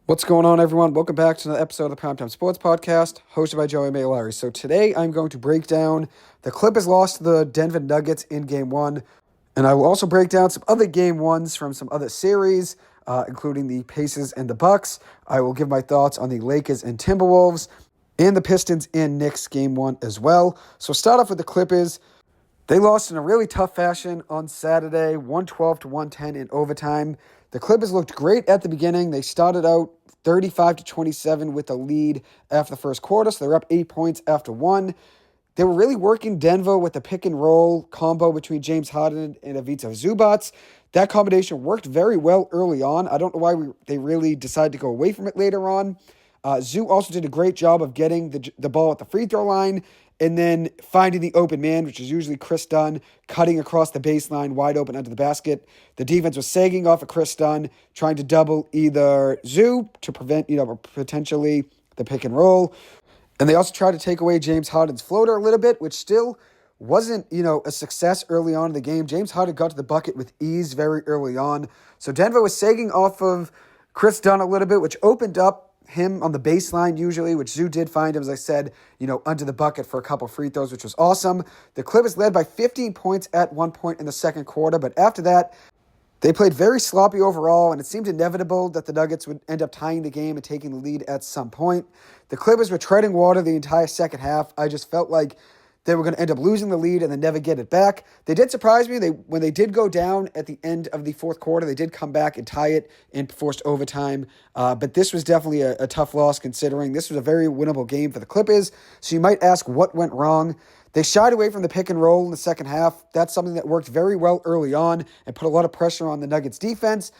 What's going on, everyone? Welcome back to another episode of the Primetime Sports Podcast, hosted by Joey Maylari. So today I'm going to break down the Clippers lost to the Denver Nuggets in Game 1, and I will also break down some other Game 1s from some other series, including the Pacers and the Bucks. I will give my thoughts on the Lakers and Timberwolves, and the Pistons and Knicks Game 1 as well. So start off with the Clippers. They lost in a really tough fashion on Saturday, 112 to 110 in overtime. The Clippers looked great at the beginning. They started out 35 to 27 with a lead after the first quarter, so they're up 8 points after one. They were really working Denver with the pick and roll combo between James Harden and Ivica Zubac. That combination worked very well early on. I don't know why they really decided to go away from it later on. Zoo also did a great job of getting the ball at the free throw line and then finding the open man, which is usually Chris Dunn, cutting across the baseline wide open under the basket. The defense was sagging off of Chris Dunn, trying to double either Zoo to prevent, potentially the pick and roll. And they also tried to take away James Harden's floater a little bit, which still wasn't, a success early on in the game. James Harden got to the bucket with ease very early on. So Denver was sagging off of Chris Dunn a little bit, which opened up him on the baseline usually, which Zoo did find him, as I said, under the bucket for a couple free throws, which was awesome. The Clippers led by 15 points at one point in the second quarter, but after that, they played very sloppy overall, and it seemed inevitable that the Nuggets would end up tying the game and taking the lead at some point. The Clippers were treading water the entire second half. I just felt like they were going to end up losing the lead and then never get it back. They did surprise me. When they did go down at the end of the fourth quarter, they did come back and tie it in forced overtime. But this was definitely a tough loss considering this was a very winnable game for the Clippers. So you might ask what went wrong. They shied away from the pick and roll in the second half. That's something that worked very well early on and put a lot of pressure on the Nuggets defense.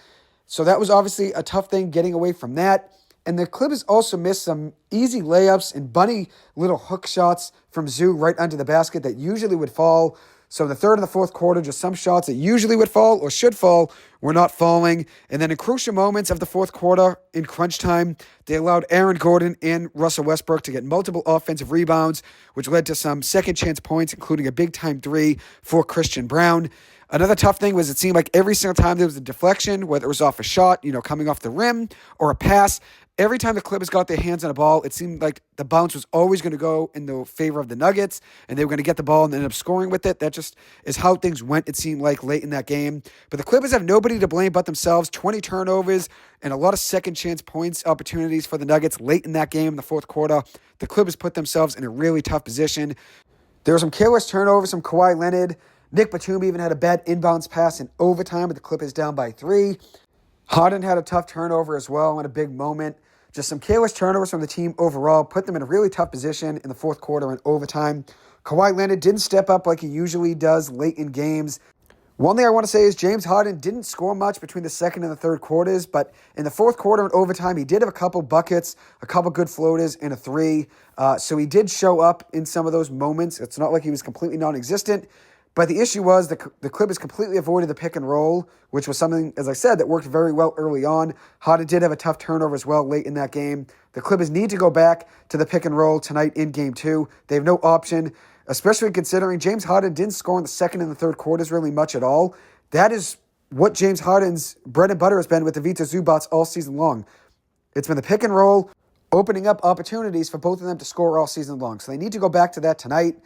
So that was obviously a tough thing getting away from that. And the Clippers also missed some easy layups and bunny little hook shots from Zoo right under the basket that usually would fall. So in the third and the fourth quarter, just some shots that usually would fall or should fall were not falling. And then in crucial moments of the fourth quarter, in crunch time, they allowed Aaron Gordon and Russell Westbrook to get multiple offensive rebounds, which led to some second chance points, including a big-time three for Christian Brown. Another tough thing was it seemed like every single time there was a deflection, whether it was off a shot, coming off the rim, or a pass, every time the Clippers got their hands on a ball, it seemed like the bounce was always going to go in the favor of the Nuggets, and they were going to get the ball and end up scoring with it. That just is how things went, it seemed like, late in that game. But the Clippers have nobody to blame but themselves. 20 turnovers and a lot of second chance points opportunities for the Nuggets late in that game in the fourth quarter. The Clippers put themselves in a really tough position. There were some careless turnovers from Kawhi Leonard. Nick Batum even had a bad inbounds pass in overtime, but the Clippers down by 3. Harden had a tough turnover as well in a big moment. Just some careless turnovers from the team overall put them in a really tough position in the fourth quarter and overtime. Kawhi Leonard didn't step up like he usually does late in games. One thing I want to say is James Harden didn't score much between the second and the third quarters, but in the fourth quarter and overtime, he did have a couple buckets, a couple good floaters, and a three. So he did show up in some of those moments. It's not like he was completely non-existent. But the issue was the Clippers completely avoided the pick and roll, which was something, as I said, that worked very well early on. Harden did have a tough turnover as well late in that game. The Clippers need to go back to the pick and roll tonight in Game 2. They have no option, especially considering James Harden didn't score in the second and the third quarters really much at all. That is what James Harden's bread and butter has been with Ivica Zubac all season long. It's been the pick and roll, opening up opportunities for both of them to score all season long. So they need to go back to that tonight.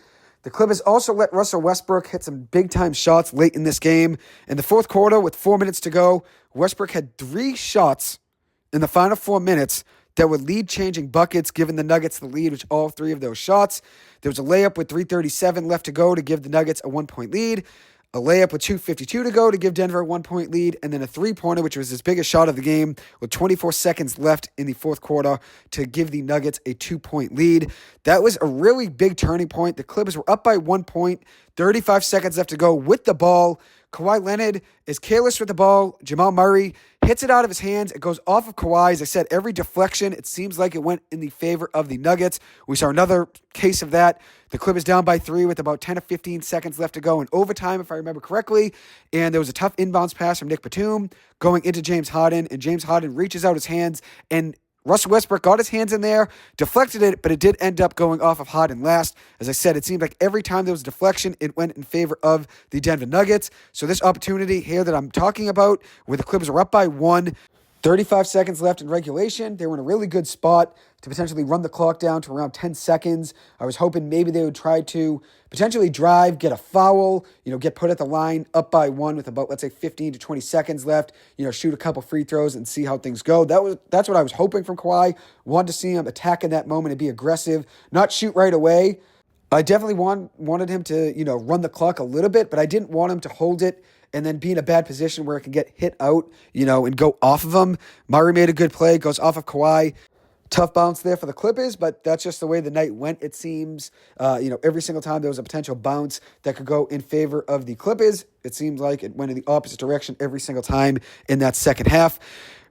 The Clippers also let Russell Westbrook hit some big-time shots late in this game. In the fourth quarter, with 4 minutes to go, Westbrook had 3 shots in the final 4 minutes that were lead-changing buckets, giving the Nuggets the lead with all 3 of those shots. There was a layup with 3:37 left to go to give the Nuggets a 1-point lead, a layup with 2:52 to go to give Denver a 1-point lead, and then a three-pointer, which was his biggest shot of the game, with 24 seconds left in the fourth quarter to give the Nuggets a 2-point lead. That was a really big turning point. The Clippers were up by 1 point, 35 seconds left to go with the ball. Kawhi Leonard is careless with the ball. Jamal Murray hits it out of his hands. It goes off of Kawhi. As I said, every deflection, it seems like it went in the favor of the Nuggets. We saw another case of that. The Clippers down by 3 with about 10 or 15 seconds left to go in overtime, if I remember correctly. And there was a tough inbounds pass from Nick Batum going into James Harden. And James Harden reaches out his hands, and Russell Westbrook got his hands in there, deflected it, but it did end up going off of Harden last. As I said, it seemed like every time there was a deflection, it went in favor of the Denver Nuggets. So this opportunity here that I'm talking about, where the Clippers are up by 1, 35 seconds left in regulation. They were in a really good spot to potentially run the clock down to around 10 seconds. I was hoping maybe they would try to potentially drive, get a foul, get put at the line up by one with about, let's say, 15 to 20 seconds left, shoot a couple free throws and see how things go. That's what I was hoping from Kawhi. Wanted to see him attack in that moment and be aggressive, not shoot right away. I definitely wanted him to, run the clock a little bit, but I didn't want him to hold it and then be in a bad position where it can get hit out, and go off of him. Murray made a good play, goes off of Kawhi. Tough bounce there for the Clippers, but that's just the way the night went, it seems. Every single time there was a potential bounce that could go in favor of the Clippers, it seems like it went in the opposite direction every single time in that second half.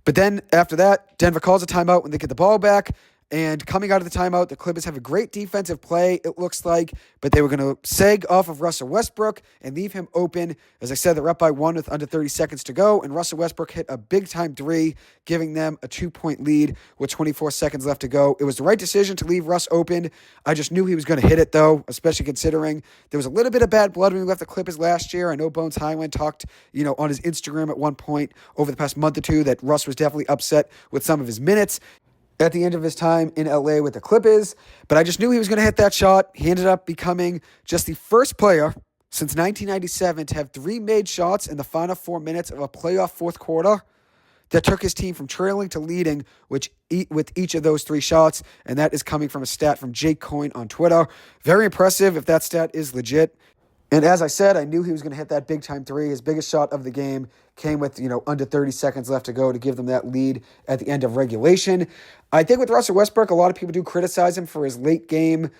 But then after that, Denver calls a timeout when they get the ball back. And coming out of the timeout, the Clippers have a great defensive play, it looks like, but they were going to seg off of Russell Westbrook and leave him open. As I said, they're up by one with under 30 seconds to go, and Russell Westbrook hit a big-time three, giving them a 2-point lead with 24 seconds left to go. It was the right decision to leave Russ open. I just knew he was going to hit it, though, especially considering there was a little bit of bad blood when we left the Clippers last year. I know Bones Highland talked, on his Instagram at one point over the past month or two that Russ was definitely upset with some of his minutes at the end of his time in LA with the Clippers, but I just knew he was going to hit that shot. He ended up becoming just the first player since 1997 to have 3 made shots in the final 4 minutes of a playoff fourth quarter that took his team from trailing to leading with each of those 3 shots, and that is coming from a stat from Jake Coyne on Twitter. Very impressive if that stat is legit. And as I said, I knew he was going to hit that big-time three. His biggest shot of the game came with, under 30 seconds left to go to give them that lead at the end of regulation. I think with Russell Westbrook, a lot of people do criticize him for his late game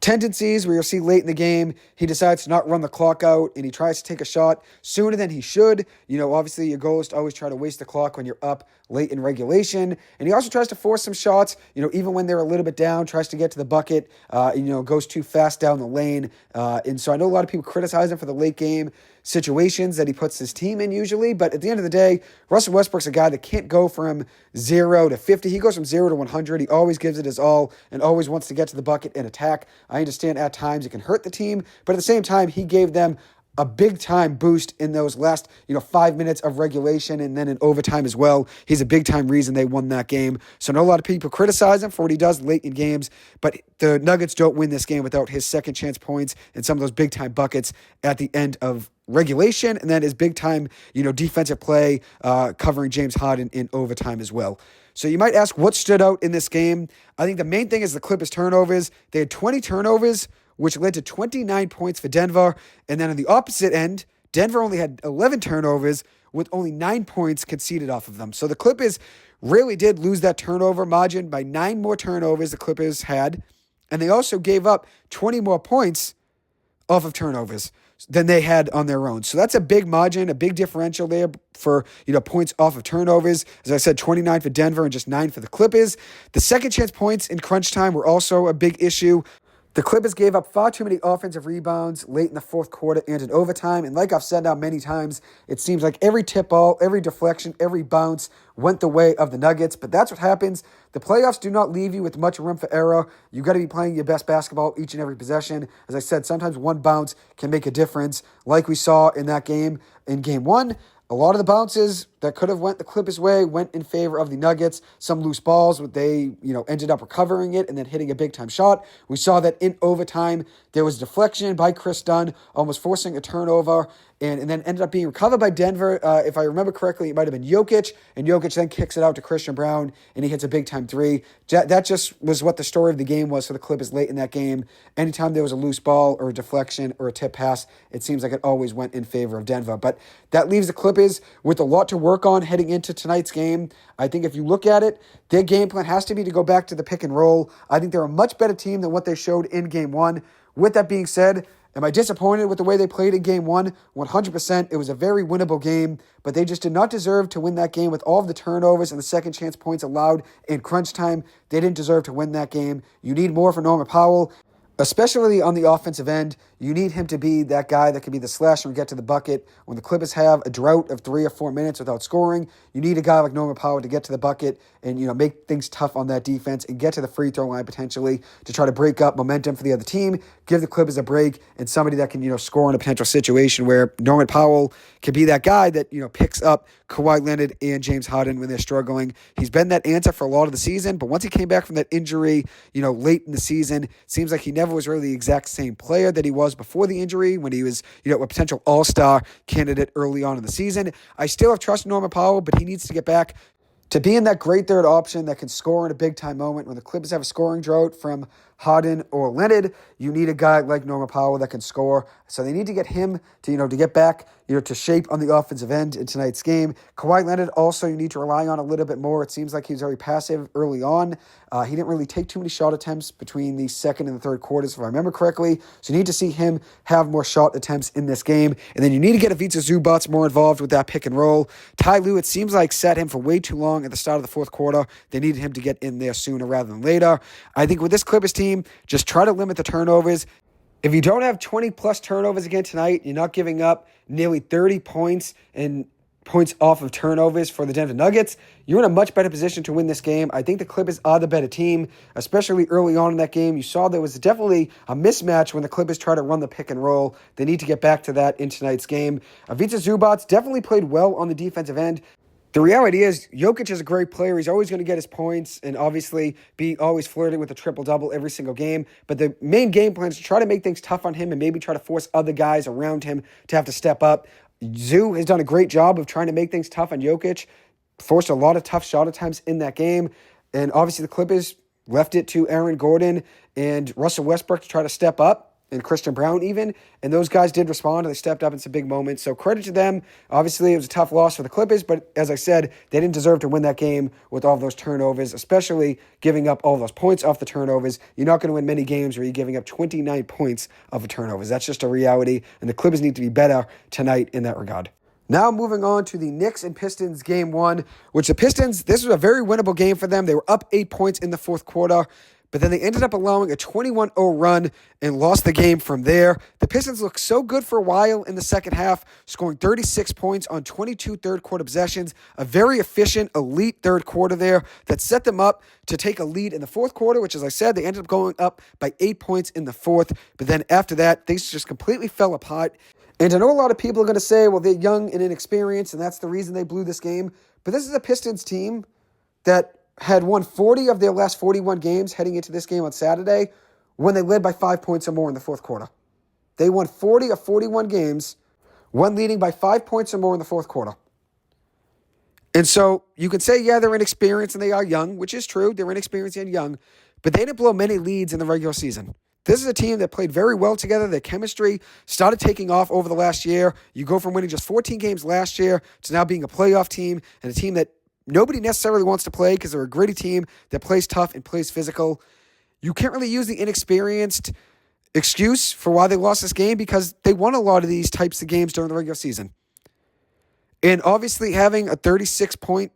tendencies where you'll see late in the game, he decides to not run the clock out and he tries to take a shot sooner than he should. Obviously your goal is to always try to waste the clock when you're up late in regulation. And he also tries to force some shots, even when they're a little bit down, tries to get to the bucket, goes too fast down the lane. And so I know a lot of people criticize him for the late game situations that he puts his team in usually. But at the end of the day, Russell Westbrook's a guy that can't go from 0 to 50. He goes from 0 to 100. He always gives it his all and always wants to get to the bucket and attack. I understand at times it can hurt the team, but at the same time, he gave them a big-time boost in those last, 5 minutes of regulation and then in overtime as well. He's a big-time reason they won that game. So I know a lot of people criticize him for what he does late in games, but the Nuggets don't win this game without his second-chance points and some of those big-time buckets at the end of regulation, and then his big-time, defensive play covering James Harden in overtime as well. So you might ask what stood out in this game. I think the main thing is the Clippers' turnovers. They had 20 turnovers, which led to 29 points for Denver. And then on the opposite end, Denver only had 11 turnovers with only 9 points conceded off of them. So the Clippers really did lose that turnover margin by 9 more turnovers the Clippers had. And they also gave up 20 more points off of turnovers than they had on their own. So that's a big margin, a big differential there for, points off of turnovers. As I said, 29 for Denver and just 9 for the Clippers. The second chance points in crunch time were also a big issue. The Clippers gave up far too many offensive rebounds late in the fourth quarter and in overtime. And like I've said now many times, it seems like every tip ball, every deflection, every bounce went the way of the Nuggets. But that's what happens. The playoffs do not leave you with much room for error. You got to be playing your best basketball each and every possession. As I said, sometimes one bounce can make a difference, like we saw in that game in Game 1. A lot of the bounces that could have went the Clippers' way went in favor of the Nuggets. Some loose balls, but they, ended up recovering it and then hitting a big-time shot. We saw that in overtime, there was deflection by Chris Dunn, almost forcing a turnover, and then ended up being recovered by Denver. If I remember correctly, it might have been Jokic, and Jokic then kicks it out to Christian Brown, and he hits a big-time three. That just was what the story of the game was for the Clippers late in that game. Anytime there was a loose ball or a deflection or a tip pass, it seems like it always went in favor of Denver. But that leaves the Clippers with a lot to work on heading into tonight's game. I think if you look at it, their game plan has to be to go back to the pick and roll. I think they're a much better team than what they showed in Game 1. With that being said, am I disappointed with the way they played in Game 1? 100%. It was a very winnable game, but they just did not deserve to win that game with all of the turnovers and the second chance points allowed in crunch time. They didn't deserve to win that game. You need more for Norman Powell. Especially on the offensive end, you need him to be that guy that can be the slasher and get to the bucket. When the Clippers have a drought of 3 or 4 minutes without scoring, you need a guy like Norman Powell to get to the bucket and make things tough on that defense and get to the free throw line potentially to try to break up momentum for the other team, give the Clippers a break, and somebody that can score in a potential situation where Norman Powell can be that guy that picks up Kawhi Leonard and James Harden when they're struggling. He's been that answer for a lot of the season, but once he came back from that injury, late in the season, seems like he never was really the exact same player that he was before the injury when he was, a potential all-star candidate early on in the season. I still have trust in Norman Powell, but he needs to get back to being that great third option that can score in a big-time moment. When the Clippers have a scoring drought from Harden or Leonard, you need a guy like Norman Powell that can score. So they need to get him to get back to shape on the offensive end in tonight's game. Kawhi Leonard also you need to rely on a little bit more. It seems like he was very passive early on. He didn't really take too many shot attempts between the second and the third quarters, if I remember correctly. So you need to see him have more shot attempts in this game. And then you need to get Ivica Zubac more involved with that pick and roll. Ty Lue, it seems like, sat him for way too long at the start of the fourth quarter. They needed him to get in there sooner rather than later. I think with this Clippers team, just try to limit the turnovers. If you don't have 20-plus turnovers again tonight, you're not giving up nearly 30 points and points off of turnovers for the Denver Nuggets, you're in a much better position to win this game. I think the Clippers are the better team, especially early on in that game. You saw there was definitely a mismatch when the Clippers try to run the pick and roll. They need to get back to that in tonight's game. Ivica Zubac definitely played well on the defensive end. The reality is, Jokic is a great player. He's always going to get his points and obviously be always flirting with a triple-double every single game. But the main game plan is to try to make things tough on him and maybe try to force other guys around him to have to step up. Zoo has done a great job of trying to make things tough on Jokic, forced a lot of tough shot attempts in that game. And obviously the Clippers left it to Aaron Gordon and Russell Westbrook to try to step up, and Christian Brown even, and those guys did respond, and they stepped up in some big moments. So credit to them. Obviously, it was a tough loss for the Clippers, but as I said, they didn't deserve to win that game with all those turnovers, especially giving up all those points off the turnovers. You're not going to win many games where you're giving up 29 points off of turnovers. That's just a reality, and the Clippers need to be better tonight in that regard. Now moving on to the Knicks and Pistons game one, which the Pistons, this was a very winnable game for them. They were up 8 points in the fourth quarter, but then they ended up allowing a 21-0 run and lost the game from there. The Pistons looked so good for a while in the second half, scoring 36 points on 22 third-quarter possessions, a very efficient, elite third quarter there that set them up to take a lead in the fourth quarter, which, as I said, they ended up going up by 8 points in the fourth. But then after that, things just completely fell apart. And I know a lot of people are going to say, well, they're young and inexperienced, and that's the reason they blew this game. But this is a Pistons team that had won 40 of their last 41 games heading into this game on Saturday when they led by 5 points or more in the fourth quarter. They won 40 of 41 games when leading by 5 points or more in the fourth quarter. And so you could say, yeah, they're inexperienced and they are young, which is true. They're inexperienced and young, but they didn't blow many leads in the regular season. This is a team that played very well together. Their chemistry started taking off over the last year. You go from winning just 14 games last year to now being a playoff team and a team that nobody necessarily wants to play because they're a gritty team that plays tough and plays physical. You can't really use the inexperienced excuse for why they lost this game because they won a lot of these types of games during the regular season. And obviously having a 36-point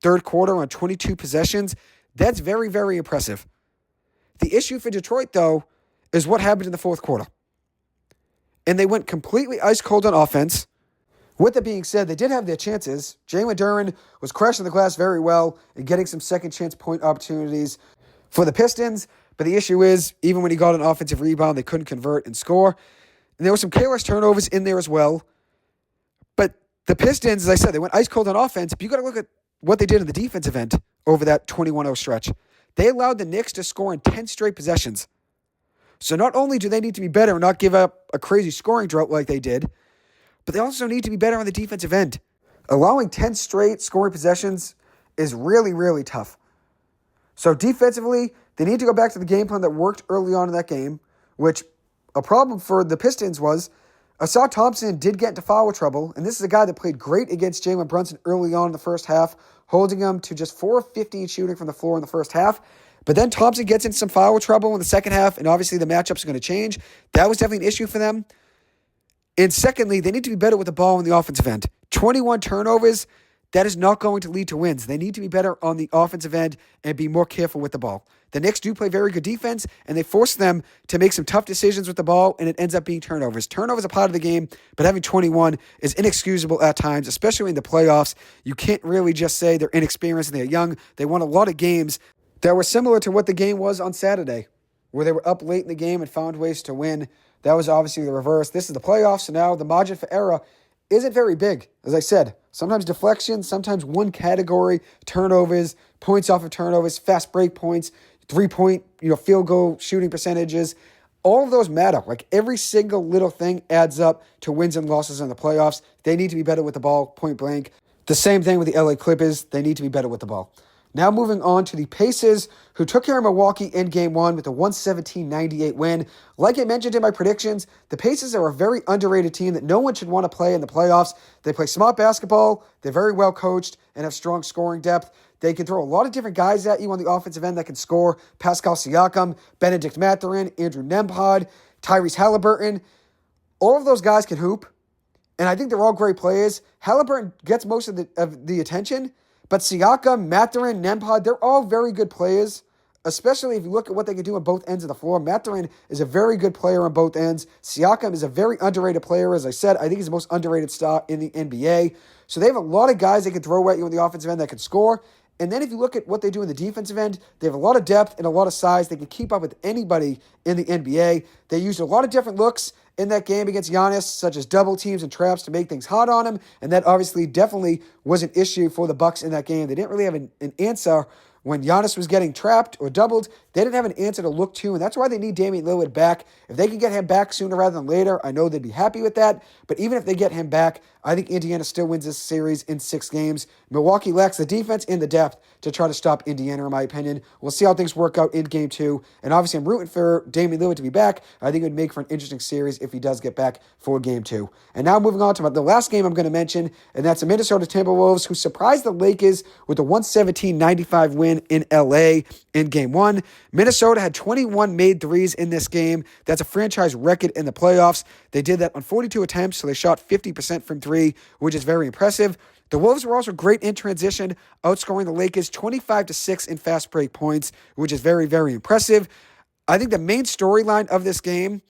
third quarter on 22 possessions, that's very, very impressive. The issue for Detroit, though, is what happened in the fourth quarter. And they went completely ice cold on offense. With that being said, they did have their chances. Jalen Duren was crashing the glass very well and getting some second chance point opportunities for the Pistons. But the issue is, even when he got an offensive rebound, they couldn't convert and score. And there were some careless turnovers in there as well. But the Pistons, as I said, they went ice cold on offense. But you got to look at what they did in the defensive end over that 21-0 stretch. They allowed the Knicks to score in 10 straight possessions. So not only do they need to be better and not give up a crazy scoring drought like they did, but they also need to be better on the defensive end. Allowing 10 straight scoring possessions is really, really tough. So defensively, they need to go back to the game plan that worked early on in that game, which a problem for the Pistons was Asad Thompson did get into foul trouble, and this is a guy that played great against Jalen Brunson early on in the first half, holding him to just 4 of 15 shooting from the floor in the first half. But then Thompson gets into some foul trouble in the second half, and obviously the matchups are going to change. That was definitely an issue for them. And secondly, they need to be better with the ball in the offensive end. 21 turnovers, that is not going to lead to wins. They need to be better on the offensive end and be more careful with the ball. The Knicks do play very good defense, and they force them to make some tough decisions with the ball, and it ends up being turnovers. Turnovers are part of the game, but having 21 is inexcusable at times, especially in the playoffs. You can't really just say they're inexperienced and they're young. They won a lot of games that were similar to what the game was on Saturday, where they were up late in the game and found ways to win. That was obviously the reverse. This is the playoffs, so now the margin for error isn't very big. As I said, sometimes deflections, sometimes one category, turnovers, points off of turnovers, fast break points, 3-point, field goal shooting percentages. All of those matter. Like every single little thing adds up to wins and losses in the playoffs. They need to be better with the ball, point blank. The same thing with the LA Clippers. They need to be better with the ball. Now moving on to the Pacers, who took care of Milwaukee in Game 1 with a 117-98 win. Like I mentioned in my predictions, the Pacers are a very underrated team that no one should want to play in the playoffs. They play smart basketball, they're very well coached, and have strong scoring depth. They can throw a lot of different guys at you on the offensive end that can score. Pascal Siakam, Benedict Mathurin, Andrew Nembhard, Tyrese Halliburton. All of those guys can hoop, and I think they're all great players. Halliburton gets most of the attention, but Siakam, Mathurin, Nembhard, they're all very good players, especially if you look at what they can do on both ends of the floor. Mathurin is a very good player on both ends. Siakam is a very underrated player. As I said, I think he's the most underrated star in the NBA. So they have a lot of guys they can throw at you on the offensive end that can score. And then if you look at what they do in the defensive end, they have a lot of depth and a lot of size. They can keep up with anybody in the NBA. They used a lot of different looks in that game against Giannis, such as double teams and traps to make things hard on him. And that obviously definitely was an issue for the Bucks in that game. They didn't really have an answer when Giannis was getting trapped or doubled. They didn't have an answer to look to, and that's why they need Damian Lillard back. If they can get him back sooner rather than later, I know they'd be happy with that. But even if they get him back, I think Indiana still wins this series in 6 games. Milwaukee lacks the defense and the depth to try to stop Indiana, in my opinion. We'll see how things work out in Game 2. And obviously, I'm rooting for Damian Lillard to be back. I think it would make for an interesting series if he does get back for Game 2. And now moving on to the last game I'm going to mention, and that's the Minnesota Timberwolves, who surprised the Lakers with a 117-95 win in LA in Game 1. Minnesota had 21 made threes in this game. That's a franchise record in the playoffs. They did that on 42 attempts, so they shot 50% from 3, which is very impressive. The Wolves were also great in transition, outscoring the Lakers 25-6 in fast break points, which is very, very impressive. I think the main storyline of this game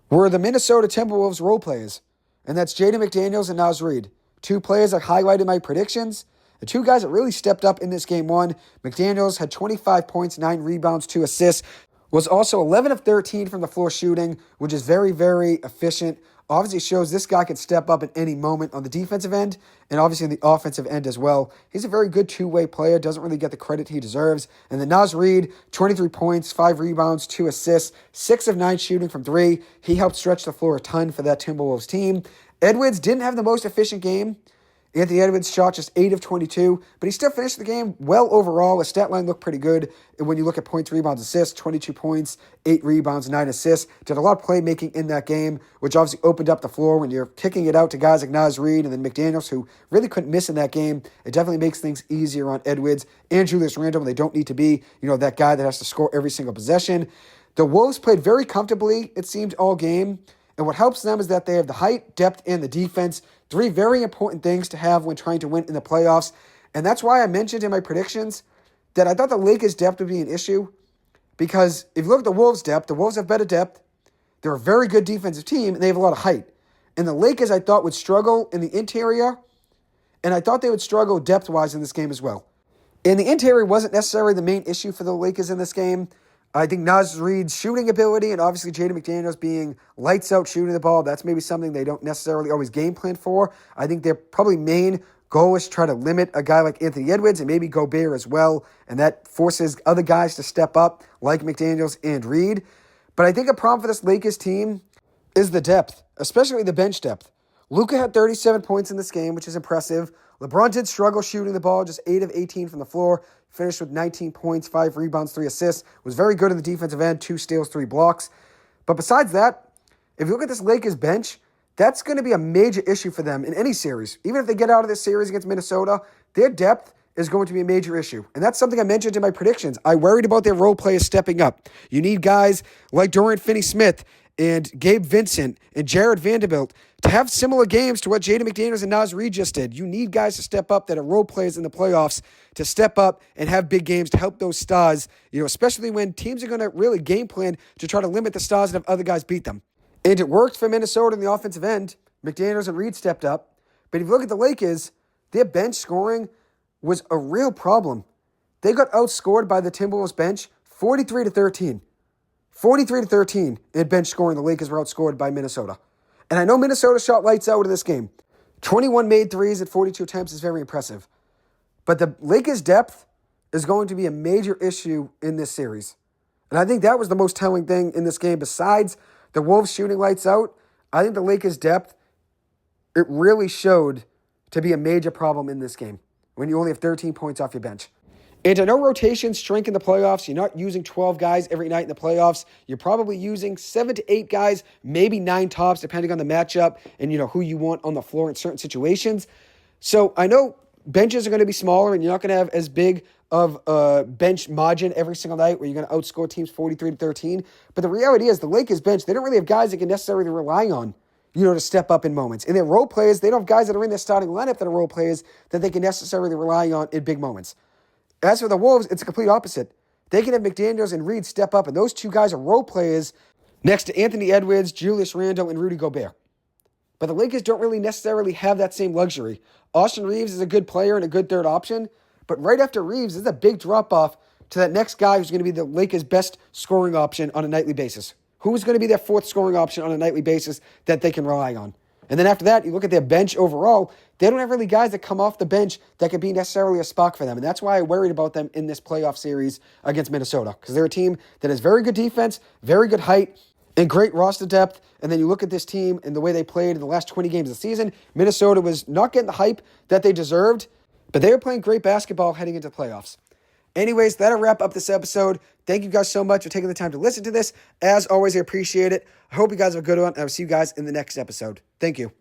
were the Minnesota Timberwolves role players, and that's Jaden McDaniels and Naz Reid, 2 players I highlighted my predictions. The 2 guys that really stepped up in this Game 1, McDaniels had 25 points, 9 rebounds, 2 assists, was also 11 of 13 from the floor shooting, which is very, very efficient. Obviously shows this guy can step up at any moment on the defensive end and obviously on the offensive end as well. He's a very good two-way player, doesn't really get the credit he deserves. And then Naz Reid, 23 points, 5 rebounds, 2 assists, 6 of 9 shooting from 3. He helped stretch the floor a ton for that Timberwolves team. Edwards didn't have the most efficient game. Anthony Edwards shot just 8 of 22, but he still finished the game well overall. His stat line looked pretty good. And when you look at points, rebounds, assists, 22 points, 8 rebounds, 9 assists. Did a lot of playmaking in that game, which obviously opened up the floor when you're kicking it out to guys like Naz Reid and then McDaniels, who really couldn't miss in that game. It definitely makes things easier on Edwards and Julius Randle when they don't need to be, that guy that has to score every single possession. The Wolves played very comfortably, it seemed, all game. And what helps them is that they have the height, depth, and the defense. 3 very important things to have when trying to win in the playoffs. And that's why I mentioned in my predictions that I thought the Lakers' depth would be an issue. Because if you look at the Wolves' depth, the Wolves have better depth. They're a very good defensive team, and they have a lot of height. And the Lakers, I thought, would struggle in the interior. And I thought they would struggle depth-wise in this game as well. And the interior wasn't necessarily the main issue for the Lakers in this game. I think Naz Reid's shooting ability and obviously Jaden McDaniels being lights out shooting the ball, that's maybe something they don't necessarily always game plan for. I think their probably main goal is to try to limit a guy like Anthony Edwards and maybe Gobert as well, and that forces other guys to step up like McDaniels and Reid. But I think a problem for this Lakers team is the depth, especially the bench depth. Luka had 37 points in this game, which is impressive. LeBron did struggle shooting the ball, just 8 of 18 from the floor. Finished with 19 points, 5 rebounds, 3 assists. Was very good in the defensive end, 2 steals, 3 blocks. But besides that, if you look at this Lakers bench, that's going to be a major issue for them in any series. Even if they get out of this series against Minnesota, their depth is going to be a major issue. And that's something I mentioned in my predictions. I worried about their role players stepping up. You need guys like Dorian Finney-Smith and Gabe Vincent and Jared Vanderbilt to have similar games to what Jaden McDaniels and Naz Reid just did. You need guys to step up that are role players in the playoffs to step up and have big games to help those stars, especially when teams are going to really game plan to try to limit the stars and have other guys beat them. And it worked for Minnesota in the offensive end. McDaniels and Reid stepped up. But if you look at the Lakers, their bench scoring was a real problem. They got outscored by the Timberwolves bench 43-13. 43-13 in bench scoring. The Lakers were outscored by Minnesota. And I know Minnesota shot lights out in this game. 21 made threes at 42 attempts is very impressive. But the Lakers' depth is going to be a major issue in this series. And I think that was the most telling thing in this game. Besides the Wolves shooting lights out, I think the Lakers' depth, it really showed to be a major problem in this game when you only have 13 points off your bench. And I know rotations shrink in the playoffs. You're not using 12 guys every night in the playoffs. You're probably using 7 to 8 guys, maybe 9 tops, depending on the matchup and who you want on the floor in certain situations. So I know benches are going to be smaller and you're not going to have as big of a bench margin every single night where you're going to outscore teams 43-13. But the reality is the Lakers bench, they don't really have guys that can necessarily rely on, to step up in moments. And they're role players. They don't have guys that are in their starting lineup that are role players that they can necessarily rely on in big moments. As for the Wolves, it's a complete opposite. They can have McDaniels and Reid step up, and those two guys are role players next to Anthony Edwards, Julius Randle, and Rudy Gobert. But the Lakers don't really necessarily have that same luxury. Austin Reeves is a good player and a good third option, but right after Reeves, there's a big drop-off to that next guy who's going to be the Lakers' best scoring option on a nightly basis. Who's going to be their fourth scoring option on a nightly basis that they can rely on? And then after that, you look at their bench overall, they don't have really guys that come off the bench that could be necessarily a spark for them. And that's why I worried about them in this playoff series against Minnesota, because they're a team that has very good defense, very good height, and great roster depth. And then you look at this team and the way they played in the last 20 games of the season. Minnesota was not getting the hype that they deserved, but they were playing great basketball heading into the playoffs. Anyways, that'll wrap up this episode. Thank you guys so much for taking the time to listen to this. As always, I appreciate it. I hope you guys have a good one, and I'll see you guys in the next episode. Thank you.